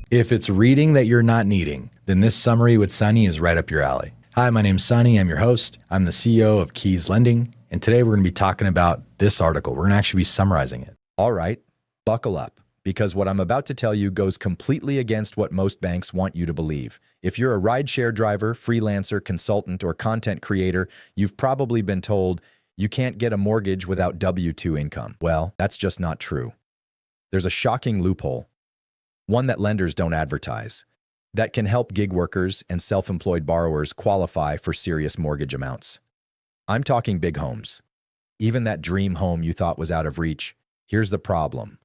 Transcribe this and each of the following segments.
If it's reading that you're not needing, then this summary with Sunny is right up your alley. Hi, my name's Sunny. I'm your host. I'm the CEO of KEES Lending. And today we're going to be talking about this article. We're going to actually be summarizing it. All right, buckle up, because what I'm about to tell you goes completely against what most banks want you to believe. If you're a rideshare driver, freelancer, consultant, or content creator, you've probably been told you can't get a mortgage without W-2 income. Well, that's just not true. There's a shocking loophole, one that lenders don't advertise, that can help gig workers and self-employed borrowers qualify for serious mortgage amounts. I'm talking big homes. Even that dream home you thought was out of reach. Here's the problem.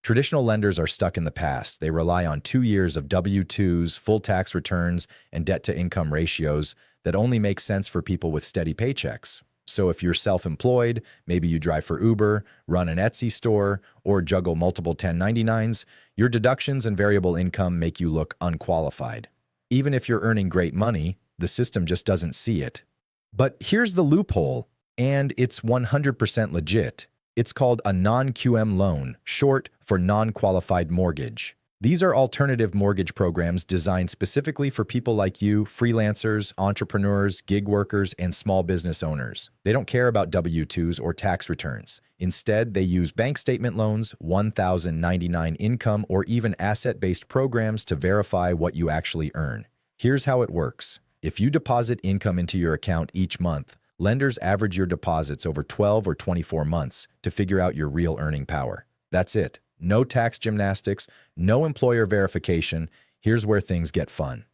Traditional lenders are stuck in the past. They rely on 2 years of W-2s, full tax returns, and debt-to-income ratios that only make sense for people with steady paychecks. So if you're self-employed, maybe you drive for Uber, run an Etsy store, or juggle multiple 1099s, your deductions and variable income make you look unqualified. Even if you're earning great money, the system just doesn't see it. But here's the loophole, and it's 100% legit. It's called a non-QM loan, short for non-qualified mortgage. These are alternative mortgage programs designed specifically for people like you, freelancers, entrepreneurs, gig workers, and small business owners. They don't care about W-2s or tax returns. Instead, they use bank statement loans, 1099 income, or even asset-based programs to verify what you actually earn. Here's how it works. If you deposit income into your account each month, lenders average your deposits over 12 or 24 months to figure out your real earning power. That's it. No tax gymnastics, no employer verification. Here's where things get fun.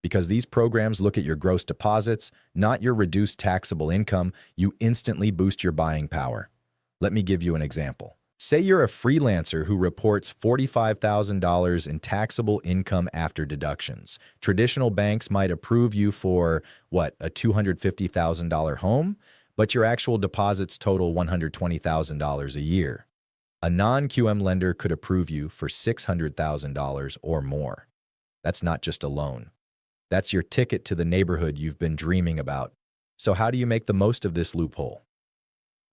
Because these programs look at your gross deposits, not your reduced taxable income, you instantly boost your buying power. Let me give you an example. Say you're a freelancer who reports $45,000 in taxable income after deductions. Traditional banks might approve you for, a $250,000 home, but your actual deposits total $120,000 a year. A non-QM lender could approve you for $600,000 or more. That's not just a loan. That's your ticket to the neighborhood you've been dreaming about. So how do you make the most of this loophole?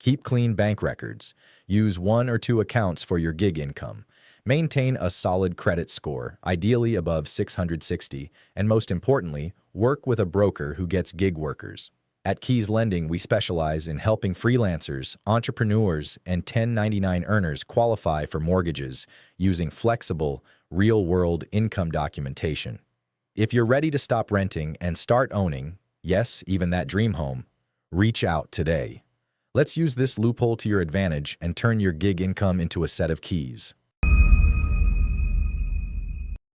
Keep clean bank records. Use 1 or 2 accounts for your gig income. Maintain a solid credit score, ideally above 660, and most importantly, work with a broker who gets gig workers. At KEES Lending, we specialize in helping freelancers, entrepreneurs, and 1099 earners qualify for mortgages using flexible, real-world income documentation. If you're ready to stop renting and start owning, yes, even that dream home, reach out today. Let's use this loophole to your advantage and turn your gig income into a set of keys.